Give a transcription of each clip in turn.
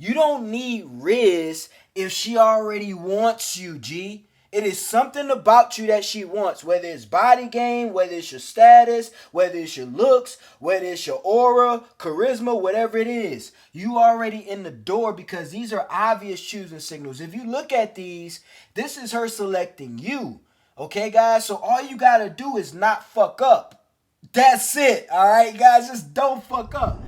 You don't need Riz if she already wants you, G. It is something about you that she wants, whether it's body game, whether it's your status, whether it's your looks, whether it's your aura, charisma, whatever it is. You already in the door because these are obvious choosing signals. If you look at these, this is her selecting you. Okay, guys? So all you got to do is not fuck up. That's it. All right, guys? Just don't fuck up.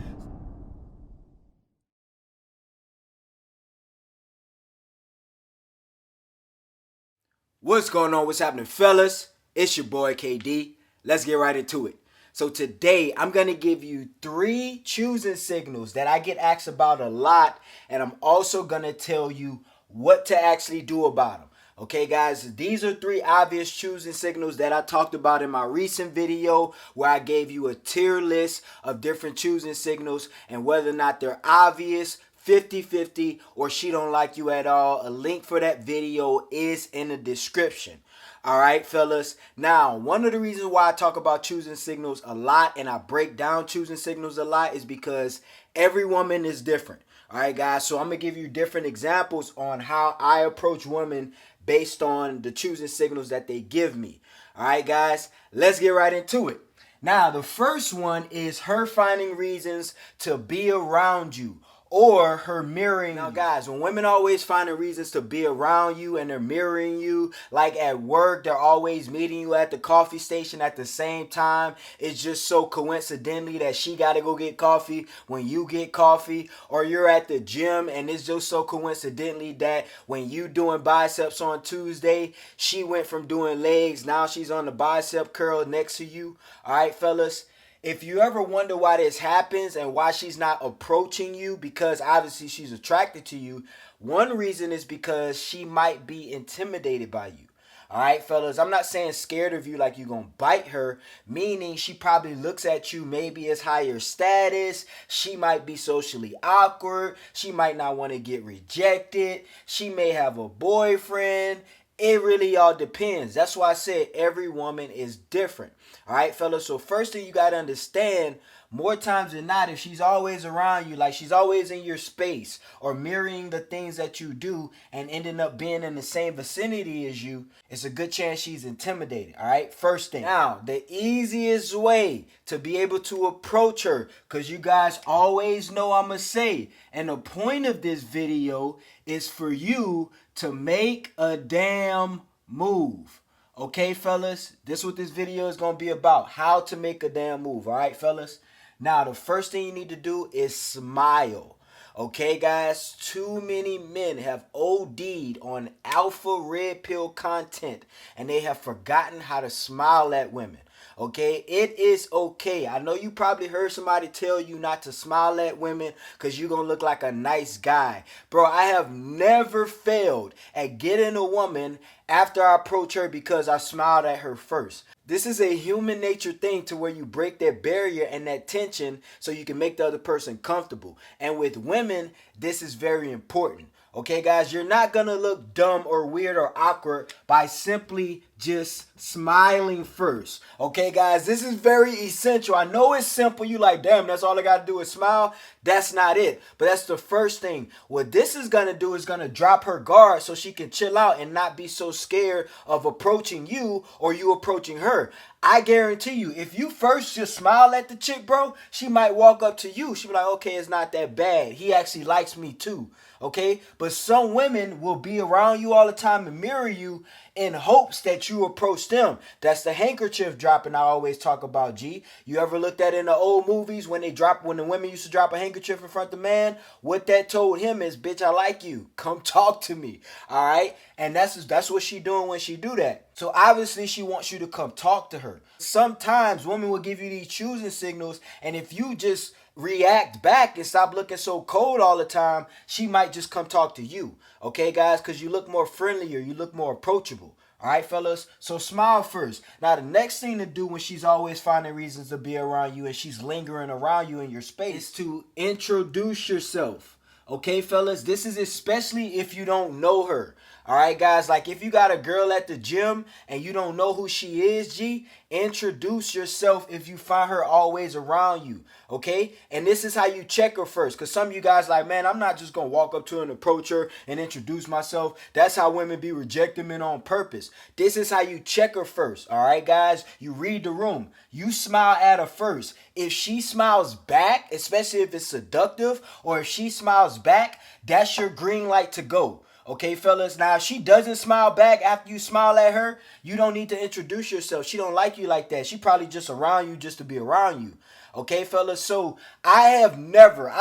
What's going on? What's happening, fellas? It's your boy KD. Let's get right into it. So today I'm going to give you 3 choosing signals that I get asked about a lot, and I'm also going to tell you what to actually do about them. Okay, guys, these are 3 obvious choosing signals that I talked about in my recent video where I gave you a tier list of different choosing signals and whether or not they're obvious, 50-50, or she don't like you at all. A link for that video is in the description. All right, fellas. Now, one of the reasons why I talk about choosing signals a lot and I break down choosing signals a lot is because every woman is different. All right, guys. So I'm going to give you different examples on how I approach women based on the choosing signals that they give me. All right, guys. Let's get right into it. Now, the first one is her finding reasons to be around you, or her mirroring. Now, guys, when women always finding reasons to be around you and they're mirroring you, like at work, they're always meeting you at the coffee station at the same time. It's just so coincidentally that she got to go get coffee when you get coffee, or you're at the gym and it's just so coincidentally that when you doing biceps on Tuesday, she went from doing legs, now she's on the bicep curl next to you. All right, fellas. If you ever wonder why this happens and why she's not approaching you, because obviously she's attracted to you, one reason is because she might be intimidated by you. All right, fellas, I'm not saying scared of you like you're going to bite her, meaning she probably looks at you maybe as higher status. She might be socially awkward. She might not want to get rejected. She may have a boyfriend. It really all depends. That's why I said every woman is different. All right, fellas. So first thing you got to understand, more times than not, if she's always around you, like she's always in your space or mirroring the things that you do and ending up being in the same vicinity as you, it's a good chance she's intimidated. All right, first thing. Now, the easiest way to be able to approach her, because you guys always know I'm going to say, and the point of this video is for you to make a damn move. Okay, fellas, this is what this video is going to be about. How to make a damn move. All right, fellas. Now, the first thing you need to do is smile. Okay, guys, too many men have OD'd on alpha red pill content and they have forgotten how to smile at women. Okay, it is okay. I know you probably heard somebody tell you not to smile at women because you're going to look like a nice guy. Bro, I have never failed at getting a woman after I approach her because I smiled at her first. This is a human nature thing to where you break that barrier and that tension so you can make the other person comfortable. And with women, this is very important. Okay, guys, you're not going to look dumb or weird or awkward by simply just smiling first. Okay, guys, this is very essential. I know it's simple. You like, damn, that's all I got to do is smile. That's not it. But that's the first thing. What this is going to do is going to drop her guard so she can chill out and not be so scared of approaching you or you approaching her. I guarantee you, if you first just smile at the chick, bro, she might walk up to you. She'll be like, okay, it's not that bad. He actually likes me too. Okay? But some women will be around you all the time and mirror you in hopes that you approach them. That's the handkerchief dropping I always talk about, G. You ever looked at in the old movies when the women used to drop a handkerchief in front of the man? What that told him is, bitch, I like you. Come talk to me. All right? And that's what she doing when she do that. So obviously she wants you to come talk to her. Sometimes women will give you these choosing signals, and if you just react back and stop looking so cold all the time, she might just come talk to you. Okay, guys? Because you look more friendlier. You look more approachable. All right, fellas? So smile first. Now, the next thing to do when she's always finding reasons to be around you and she's lingering around you in your space is to introduce yourself. Okay, fellas? This is especially if you don't know her. All right, guys, like if you got a girl at the gym and you don't know who she is, G, introduce yourself if you find her always around you, okay? And this is how you check her first, because some of you guys like, man, I'm not just going to walk up to her and approach her and introduce myself. That's how women be rejecting men on purpose. This is how you check her first, all right, guys? You read the room. You smile at her first. If she smiles back, especially if it's seductive, or if she smiles back, that's your green light to go. Okay, fellas. Now, if she doesn't smile back after you smile at her, you don't need to introduce yourself. She don't like you like that. She probably just around you just to be around you. Okay, fellas. So I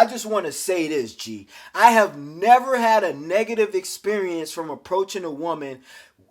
just want to say this, G. I have never had a negative experience from approaching a woman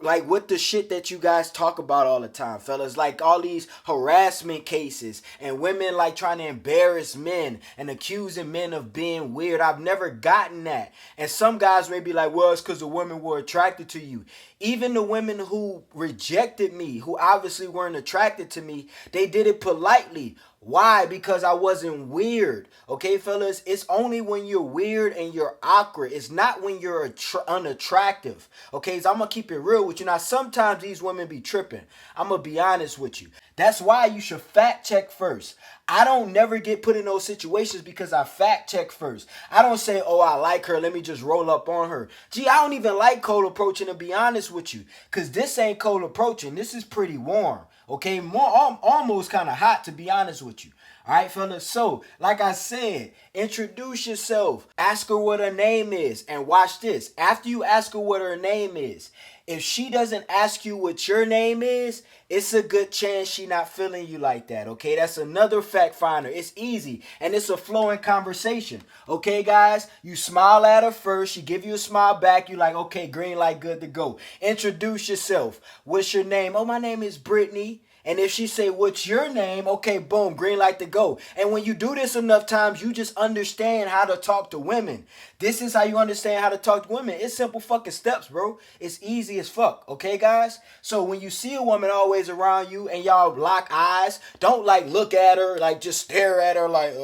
like with the shit that you guys talk about all the time, fellas, like all these harassment cases and women like trying to embarrass men and accusing men of being weird. I've never gotten that. And some guys may be like, well, it's because the women were attracted to you. Even the women who rejected me, who obviously weren't attracted to me, they did it politely. Why? Because I wasn't weird. Okay, fellas? It's only when you're weird and you're awkward. It's not when you're unattractive. Okay, so I'm going to keep it real with you. Now, sometimes these women be tripping. I'm going to be honest with you. That's why you should fact check first. I don't never get put in those situations because I fact check first. I don't say, oh, I like her, let me just roll up on her. Gee, I don't even like cold approaching, to be honest with you, because this ain't cold approaching. This is pretty warm. Okay, almost kind of hot, to be honest with you. All right, fellas. So, like I said, introduce yourself. Ask her what her name is. And watch this. After you ask her what her name is, if she doesn't ask you what your name is, it's a good chance she not feeling you like that, okay? That's another fact finder. It's easy, and it's a flowing conversation, okay, guys? You smile at her first. She give you a smile back. You like, okay, green light, good to go. Introduce yourself. What's your name? Oh, my name is Brittany. And if she say, what's your name? Okay, boom, green light to go. And when you do this enough times, you just understand how to talk to women. This is how you understand how to talk to women. It's simple fucking steps, bro. It's easy as fuck, okay, guys? So when you see a woman always around you and y'all lock eyes, don't like look at her, like just stare at her like,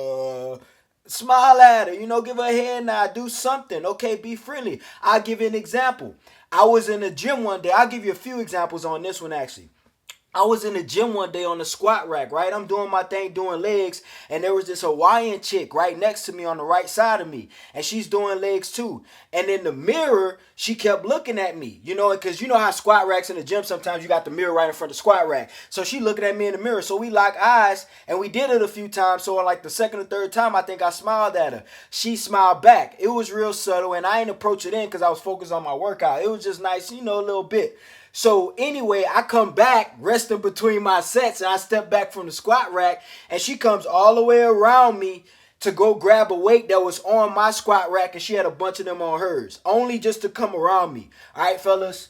smile at her, give her a hand nod, do something, okay, be friendly. I'll give you an example. I was in the gym one day. I'll give you a few examples on this one, actually. I was in the gym one day on the squat rack, right? I'm doing my thing, doing legs, and there was this Hawaiian chick right next to me on the right side of me, and she's doing legs too. And in the mirror, she kept looking at me, because you know how squat racks in the gym, sometimes you got the mirror right in front of the squat rack. So she looking at me in the mirror, so we locked eyes, and we did it a few times. So on like the second or third time, I think I smiled at her. She smiled back. It was real subtle, and I ain't approach it in because I was focused on my workout. It was just nice, a little bit. So anyway, I come back, resting between my sets, and I step back from the squat rack, and she comes all the way around me to go grab a weight that was on my squat rack, and she had a bunch of them on hers, only just to come around me. All right, fellas,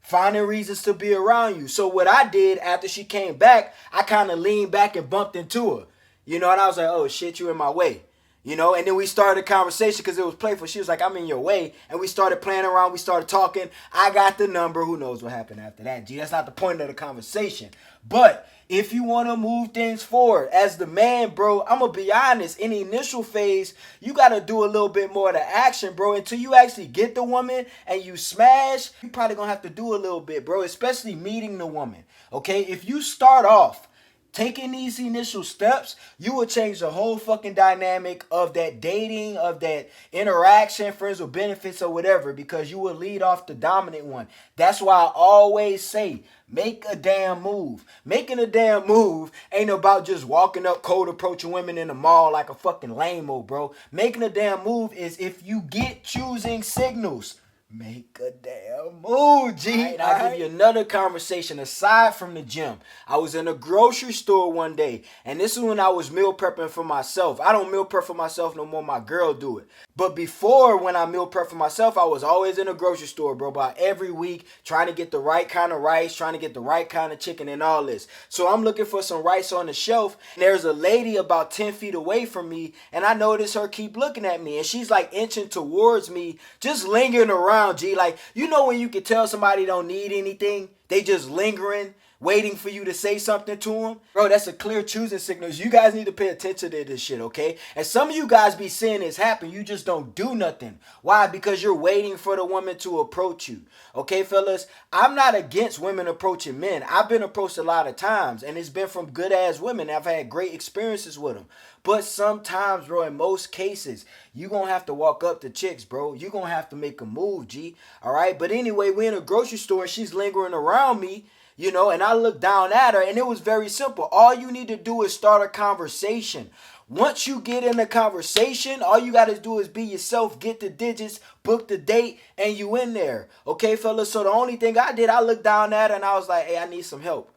finding reasons to be around you. So what I did after she came back, I kind of leaned back and bumped into her, and I was like, oh, shit, you in my way. And then we started a conversation because it was playful. She was like, I'm in your way. And we started playing around. We started talking. I got the number. Who knows what happened after that, G? That's not the point of the conversation. But if you want to move things forward, as the man, bro, I'm going to be honest. In the initial phase, you got to do a little bit more of the action, bro. Until you actually get the woman and you smash, you probably going to have to do a little bit, bro. Especially meeting the woman, okay? If you start off taking these initial steps, you will change the whole fucking dynamic of that dating, of that interaction, friends with benefits or whatever, because you will lead off the dominant one. That's why I always say, make a damn move. Making a damn move ain't about just walking up cold approaching women in the mall like a fucking lame-o, bro. Making a damn move is if you get choosing signals. Make a damn move, G. Right, I'll give you another conversation aside from the gym. I was in a grocery store one day, and this is when I was meal prepping for myself. I don't meal prep for myself no more. My girl do it. But before, when I meal prep for myself, I was always in a grocery store, bro, about every week, trying to get the right kind of rice, trying to get the right kind of chicken and all this. So I'm looking for some rice on the shelf, and there's a lady about 10 feet away from me, and I notice her keep looking at me, and she's like inching towards me, just lingering around, G. Like, when you can tell somebody don't need anything, they just lingering. waiting for you to say something to him, bro, that's a clear choosing signal. You guys need to pay attention to this shit, okay? And some of you guys be seeing this happen. You just don't do nothing. Why? Because you're waiting for the woman to approach you. Okay, fellas? I'm not against women approaching men. I've been approached a lot of times, and it's been from good ass women. I've had great experiences with them. But sometimes, bro, in most cases, you gonna have to walk up to chicks, bro. You gonna have to make a move, G. All right? But anyway, we're in a grocery store and she's lingering around me. You know, and I looked down at her and it was very simple. All you need to do is start a conversation. Once you get in a conversation, all you got to do is be yourself, get the digits, book the date, and you in there. Okay, fellas? So the only thing I did, I looked down at her and I was like, hey, I need some help.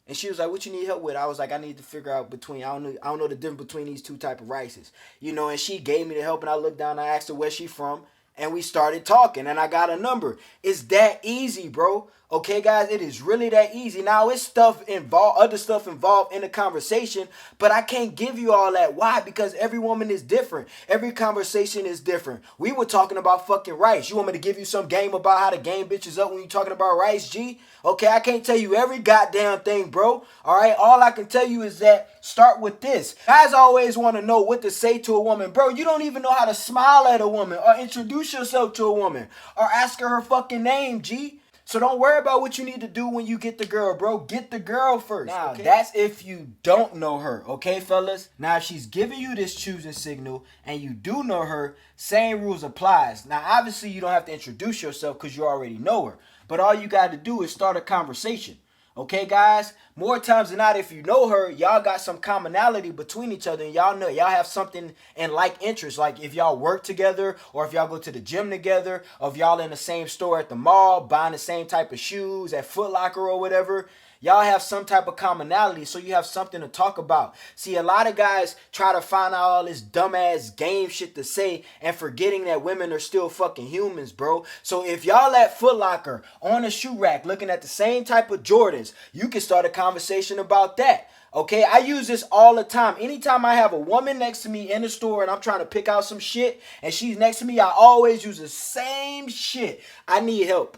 And she was like, what you need help with? I was like, I need to figure out between, I don't know the difference between these two type of rices. You know, and she gave me the help and I looked down and I asked her where she from. And we started talking and I got a number. It's that easy, bro. Okay, guys, it is really that easy. Now, it's other stuff involved in the conversation, but I can't give you all that. Why? Because every woman is different. Every conversation is different. We were talking about fucking rice. You want me to give you some game about how to game bitches up when you're talking about rice, G? Okay, I can't tell you every goddamn thing, bro. All right, all I can tell you is that start with this. Guys always want to know what to say to a woman. Bro, you don't even know how to smile at a woman or introduce yourself to a woman or ask her fucking name, G. So don't worry about what you need to do when you get the girl, bro. Get the girl first. Now, okay? That's if you don't know her, okay, fellas? Now, if she's giving you this choosing signal and you do know her, same rules applies. Now, obviously, you don't have to introduce yourself because you already know her. But all you got to do is start a conversation. Okay, guys? More times than not, if you know her, y'all got some commonality between each other and y'all know y'all have something in like interest. Like if y'all work together or if y'all go to the gym together or if y'all in the same store at the mall buying the same type of shoes at Foot Locker or whatever. Y'all have some type of commonality, so you have something to talk about. See, a lot of guys try to find out all this dumbass game shit to say and forgetting that women are still fucking humans, bro. So if y'all at Foot Locker on a shoe rack looking at the same type of Jordans, you can start a conversation about that. Okay, I use this all the time. Anytime I have a woman next to me in the store and I'm trying to pick out some shit and she's next to me, I always use the same shit. I need help.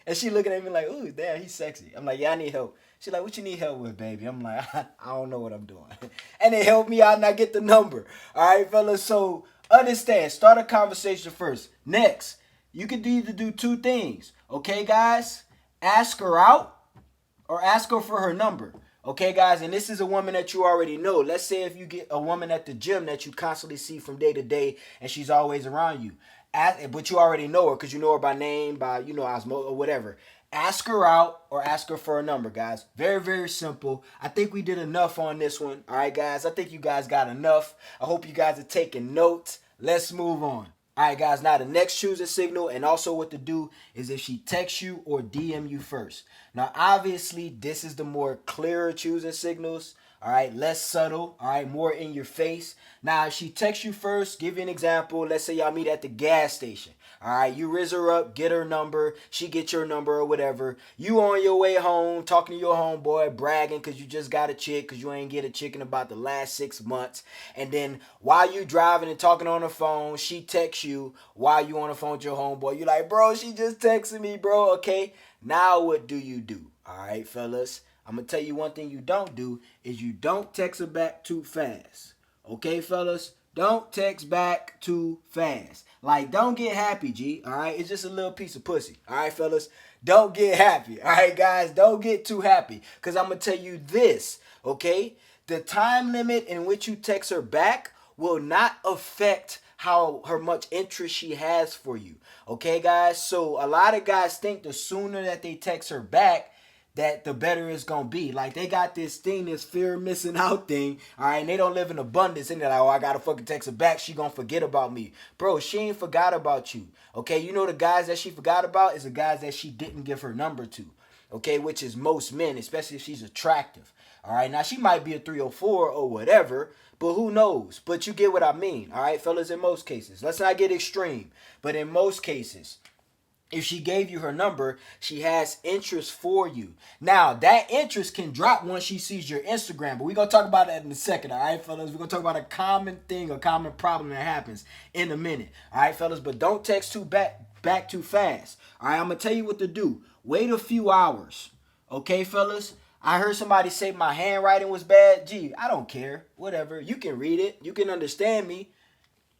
And she looking at me like, ooh, damn, he's sexy. I'm like, yeah, I need help. She like, what you need help with, baby? I'm like, I don't know what I'm doing. And they help me out and I get the number. All right, fellas, so understand. Start a conversation first. Next, you can either do two things. Okay, guys? Ask her out or ask her for her number. Okay, guys, and this is a woman that you already know. Let's say if you get a woman at the gym that you constantly see from day to day and she's always around you. But you already know her because you know her by name, by, you know, osmosis or whatever. Ask her out or ask her for a number, guys. Very, very simple. I think we did enough on this one. All right, guys. I think you guys got enough. I hope you guys are taking notes. Let's move on. All right, guys. Now, the next choosing signal and also what to do is if she texts you or DM you first. Now, obviously, this is the more clearer choosing signals. All right, less subtle. All right, more in your face. Now, if she texts you first, give you an example. Let's say y'all meet at the gas station. All right, you rizz her up, get her number. She get your number or whatever. You on your way home, talking to your homeboy, bragging because you just got a chick because you ain't get a chick in about the last 6 months. And then while you driving and talking on the phone, she texts you while you on the phone with your homeboy. You like, bro, she just texted me, bro. Okay, now what do you do? All right, fellas. I'm going to tell you one thing you don't do is you don't text her back too fast. Okay, fellas? Don't text back too fast. Like, don't get happy, G. All right? It's just a little piece of pussy. All right, fellas? Don't get happy. All right, guys? Don't get too happy. Because I'm going to tell you this, okay? The time limit in which you text her back will not affect how much interest she has for you. Okay, guys? So a lot of guys think the sooner that they text her back, that the better it's gonna be. Like they got this thing, this fear of missing out thing, all right, and they don't live in abundance, and they're like, oh, I gotta fucking text her back, she gonna forget about me. Bro, she ain't forgot about you. Okay, you know the guys that she forgot about is the guys that she didn't give her number to. Okay, which is most men, especially if she's attractive. All right, now she might be a 304 or whatever, but who knows? But you get what I mean, all right, fellas, in most cases. Let's not get extreme, but in most cases, if she gave you her number, she has interest for you. Now, that interest can drop once she sees your Instagram. But we're going to talk about that in a second, all right, fellas? We're going to talk about a common thing, a common problem that happens in a minute. All right, fellas? But don't text back too fast. All right, I'm going to tell you what to do. Wait a few hours. Okay, fellas? I heard somebody say my handwriting was bad. Gee, I don't care. Whatever. You can read it. You can understand me.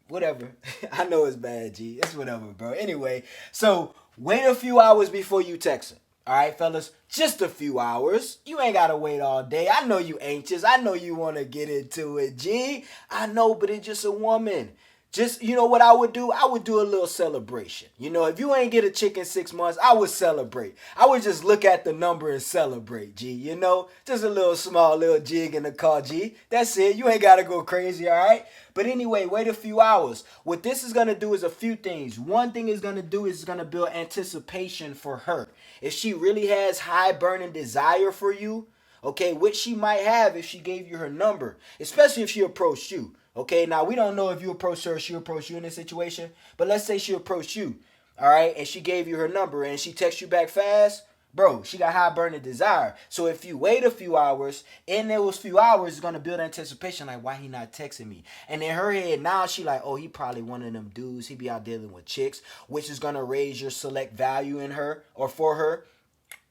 Whatever. I know it's bad, G. It's whatever, bro. Anyway, so wait a few hours before you text her. All right, fellas? Just a few hours. You ain't got to wait all day. I know you anxious. I know you want to get into it, G. I know, but it's just a woman. Just, you know what I would do? I would do a little celebration. You know, if you ain't get a chick in 6 months, I would celebrate. I would just look at the number and celebrate, G. You know, just a little small little jig in the car, G. That's it. You ain't got to go crazy, all right? But anyway, wait a few hours. What this is going to do is a few things. One thing it's going to do is it's going to build anticipation for her. If she really has high burning desire for you, okay, which she might have if she gave you her number, especially if she approached you. Okay, now we don't know if you approached her or she approached you in this situation, but let's say she approached you, all right, and she gave you her number and she texts you back fast, bro, she got high burning desire. So if you wait a few hours, in those few hours, it's gonna build anticipation, like, why he not texting me? And in her head, now she like, oh, he probably one of them dudes, he be out dealing with chicks, which is gonna raise your select value in her or for her.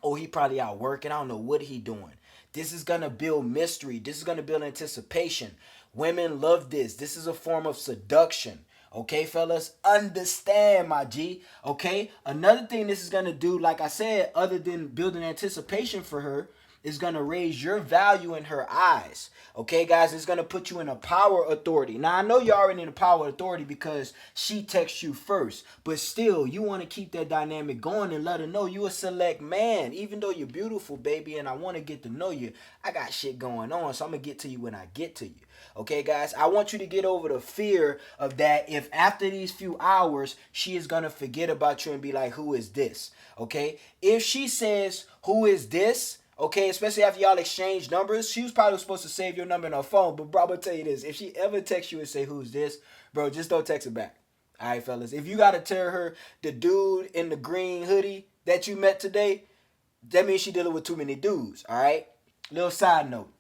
Oh, he probably out working, I don't know what he doing. This is gonna build mystery. This is gonna build anticipation. Women love this. This is a form of seduction. Okay, fellas? Understand, my G. Okay? Another thing this is going to do, like I said, other than building anticipation for her, is going to raise your value in her eyes. Okay, guys? It's going to put you in a power authority. Now, I know you're already in a power authority because she texts you first. But still, you want to keep that dynamic going and let her know you a select man. Even though you're beautiful, baby, and I want to get to know you, I got shit going on, so I'm going to get to you when I get to you. Okay, guys, I want you to get over the fear of that if after these few hours, she is going to forget about you and be like, who is this? Okay, if she says, who is this? Okay, especially after y'all exchange numbers, she was probably supposed to save your number in her phone. But bro, I'm going to tell you this. If she ever texts you and say, who's this? Bro, just don't text her back. All right, fellas. If you got to tell her the dude in the green hoodie that you met today, that means she dealing with too many dudes. All right? Little side note.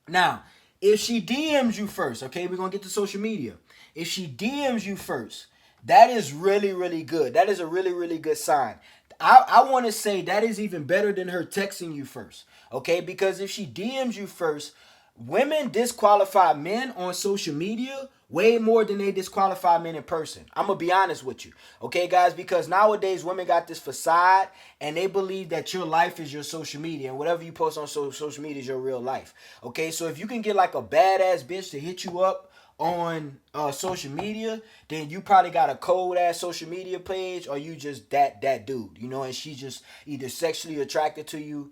Now, if she DMs you first, okay, we're going to get to social media. If she DMs you first, that is really, really good. That is a really, really good sign. I want to say that is even better than her texting you first, okay? Because if she DMs you first, women disqualify men on social media way more than they disqualify men in person. I'm going to be honest with you. Okay, guys? Because nowadays women got this facade and they believe that your life is your social media and whatever you post on social media is your real life. Okay, so if you can get like a badass bitch to hit you up on social media, then you probably got a cold ass social media page or you just that dude, you know, and she just either sexually attracted to you.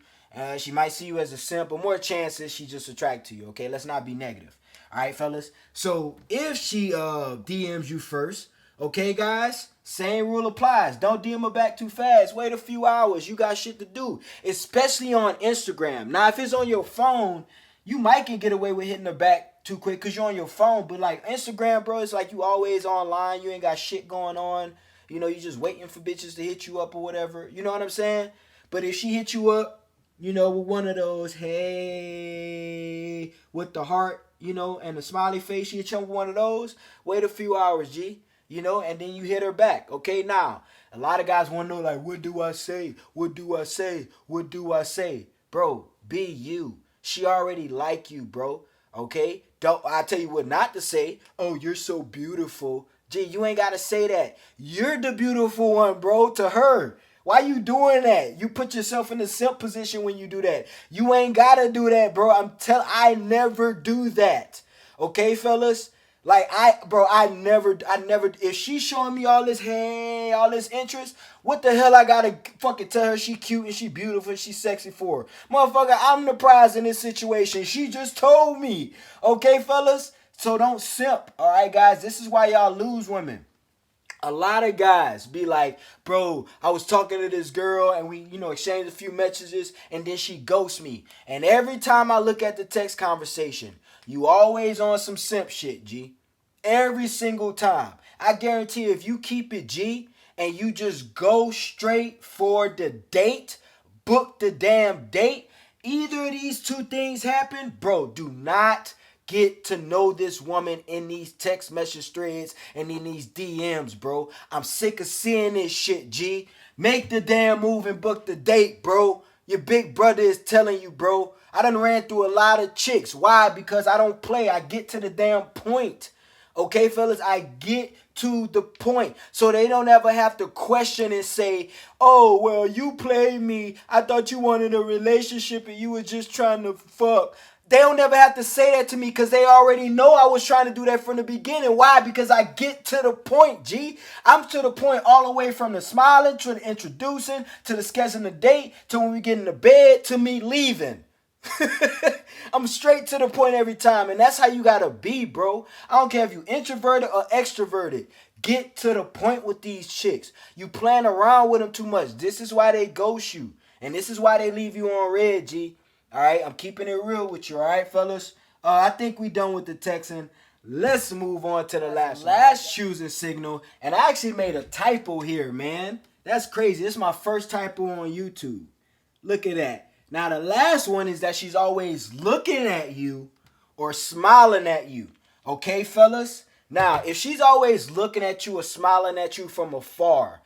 She might see you as a simp, but more chances she just attracted to you. Okay, let's not be negative. All right, fellas. So if she DMs you first, okay, guys, same rule applies. Don't DM her back too fast. Wait a few hours. You got shit to do, especially on Instagram. Now, if it's on your phone, you might can get away with hitting her back too quick because you're on your phone. But like Instagram, bro, it's like you always online. You ain't got shit going on. You know, you just waiting for bitches to hit you up or whatever. You know what I'm saying? But if she hit you up, you know, with one of those, hey, with the heart, you know, and the smiley face, she hit you up with one of those, wait a few hours, G. You know, and then you hit her back. Okay, now, a lot of guys want to know, like, what do I say? What do I say? What do I say? Bro, be you. She already like you, bro. Okay? Don't I tell you what not to say. Oh, you're so beautiful. Gee, you ain't gotta say that. You're the beautiful one, bro, to her. Why you doing that? You put yourself in the simp position when you do that. You ain't gotta do that, bro. I never do that. Okay, fellas? Like I never, if she's showing me all this, hey, all this interest, what the hell I gotta fucking tell her she cute and she beautiful and she sexy for? Motherfucker, I'm the prize in this situation. She just told me. Okay, fellas? So don't simp. All right, guys? This is why y'all lose women. A lot of guys be like, bro, I was talking to this girl and we, you know, exchanged a few messages and then she ghosts me. And every time I look at the text conversation, you always on some simp shit, G. Every single time. I guarantee if you keep it G and you just go straight for the date, book the damn date, either of these two things happen, bro, do not get to know this woman in these text message threads and in these DMs, bro. I'm sick of seeing this shit, G. Make the damn move and book the date, bro. Your big brother is telling you, bro. I done ran through a lot of chicks. Why? Because I don't play. I get to the damn point. Okay, fellas, I get to the point. So they don't ever have to question and say, oh, well, you played me. I thought you wanted a relationship and you were just trying to fuck. They don't ever have to say that to me because they already know I was trying to do that from the beginning. Why? Because I get to the point, G. I'm to the point all the way from the smiling to the introducing to the scheduling the date to when we get in the bed to me leaving. I'm straight to the point every time, and that's how you gotta be, bro. I don't care if you introverted or extroverted. Get to the point with these chicks. You playing around with them too much. This is why they ghost you, and this is why they leave you on red, G. All right, I'm keeping it real with you, all right, fellas? I think we done with the texting. Let's move on to the last choosing signal, and I actually made a typo here, man. That's crazy. This is my first typo on YouTube. Look at that. Now, the last one is that she's always looking at you or smiling at you. Okay, fellas? Now, if she's always looking at you or smiling at you from afar,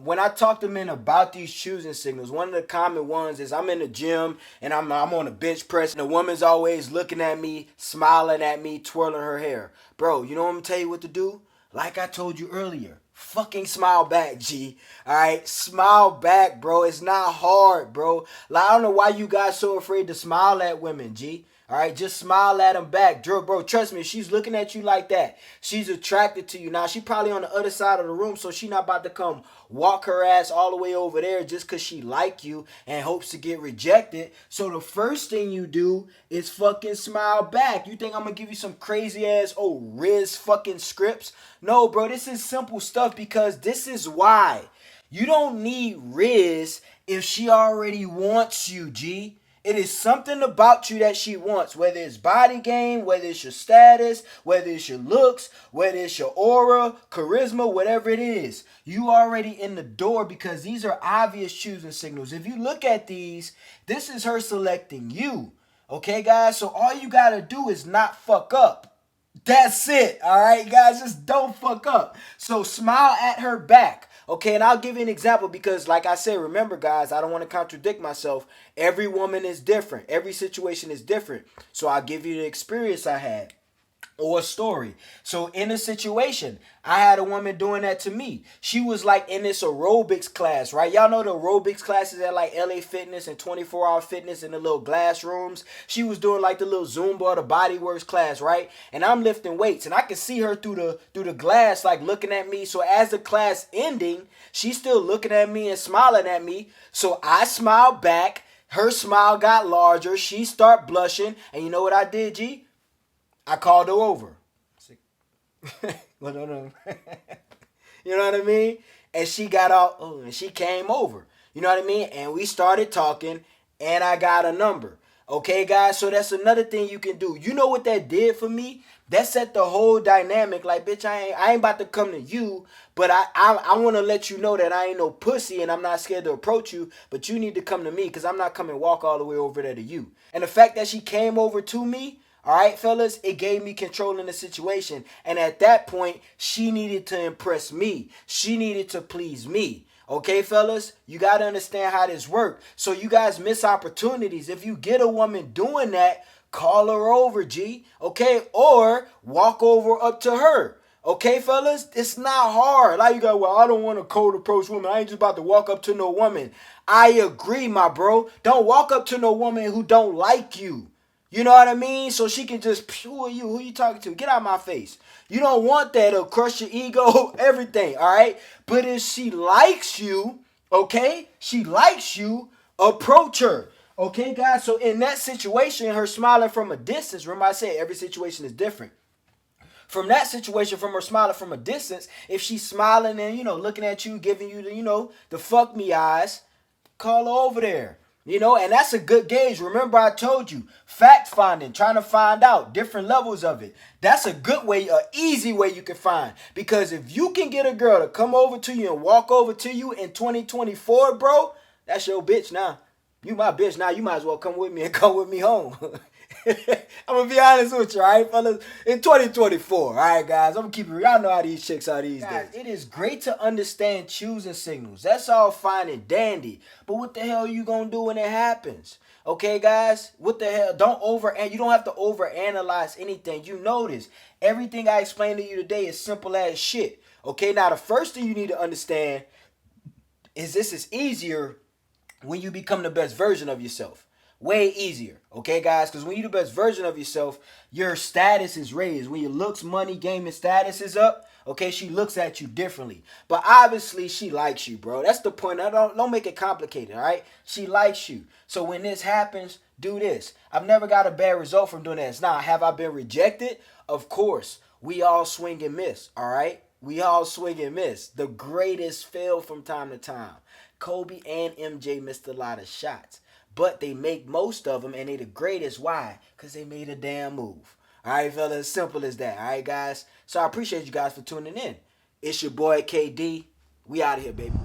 when I talk to men about these choosing signals, one of the common ones is I'm in the gym and I'm on a bench press and the woman's always looking at me, smiling at me, twirling her hair. Bro, you know what I'm gonna tell you what to do? Like I told you earlier, fucking smile back, G. Alright? Smile back, bro. It's not hard, bro. Like, I don't know why you guys so afraid to smile at women, G. Alright? Just smile at them back. Bro, trust me, if she's looking at you like that, she's attracted to you. Now, she probably on the other side of the room, so she not about to come walk her ass all the way over there just because she like you and hopes to get rejected. So the first thing you do is fucking smile back. You think I'm going to give you some crazy ass, Riz fucking scripts? No, bro, this is simple stuff because this is why. You don't need Riz if she already wants you, G. It is something about you that she wants, whether it's body game, whether it's your status, whether it's your looks, whether it's your aura, charisma, whatever it is. You already in the door because these are obvious choosing signals. If you look at these, this is her selecting you. Okay, guys? So all you got to do is not fuck up. That's it. All right, guys? Just don't fuck up. So smile at her back. Okay, and I'll give you an example because, like I said, remember, guys, I don't want to contradict myself. Every woman is different. Every situation is different. So I'll give you the experience I had or a story. So in a situation, I had a woman doing that to me. She was like in this aerobics class, right? Y'all know the aerobics classes at like LA Fitness and 24-hour fitness in the little glass rooms. She was doing like the little Zumba or the Bodyworks class, right? And I'm lifting weights and I can see her through the glass like looking at me. So as the class ending, she's still looking at me and smiling at me. So I smiled back. Her smile got larger. She started blushing. And you know what I did, G? I called her over. No. You know what I mean? And she got out, and she came over. You know what I mean? And we started talking, and I got a number. Okay, guys? So that's another thing you can do. You know what that did for me? That set the whole dynamic. Like, bitch, I ain't about to come to you, but I want to let you know that I ain't no pussy, and I'm not scared to approach you, but you need to come to me, because I'm not coming walk all the way over there to you. And the fact that she came over to me, all right, fellas, it gave me control in the situation. And at that point, she needed to impress me. She needed to please me. Okay, fellas, you got to understand how this works. So you guys miss opportunities. If you get a woman doing that, call her over, G. Okay, or walk over up to her. Okay, fellas, it's not hard. Like you go, well, I don't want a cold approach woman. I ain't just about to walk up to no woman. I agree, my bro. Don't walk up to no woman who don't like you. You know what I mean? So she can just, who are you? Who you talking to? Get out of my face. You don't want that. It'll crush your ego, everything, all right? But if she likes you, okay? She likes you, approach her. Okay, guys? So in that situation, her smiling from a distance, remember I said every situation is different. From that situation, from her smiling from a distance, if she's smiling and, looking at you, giving you the, the fuck me eyes, call her over there. And that's a good gauge. Remember I told you, fact finding, trying to find out different levels of it. That's a good way, an easy way you can find. Because if you can get a girl to come over to you and walk over to you in 2024, bro, that's your bitch now. You my bitch now. You might as well come with me and come with me home. I'm gonna be honest with you, all right, fellas. In 2024, all right, guys. I'm gonna keep it real. Y'all know how these chicks are these days. It is great to understand choosing signals. That's all fine and dandy. But what the hell are you gonna do when it happens? Okay, guys. What the hell? You don't have to overanalyze anything. You notice everything I explained to you today is simple as shit. Okay. Now the first thing you need to understand is this is easier when you become the best version of yourself. Way easier, okay, guys? Because when you're the best version of yourself, your status is raised. When your looks, money, game, and status is up, okay, she looks at you differently. But obviously, she likes you, bro. That's the point. Don't make it complicated, all right? She likes you. So when this happens, do this. I've never got a bad result from doing this. Now, have I been rejected? Of course. We all swing and miss, all right? We all swing and miss. The greatest fail from time to time. Kobe and MJ missed a lot of shots. But they make most of them, and they the greatest. Why? Because they made a damn move. All right, fellas, simple as that. All right, guys? So I appreciate you guys for tuning in. It's your boy, KD. We out of here, baby.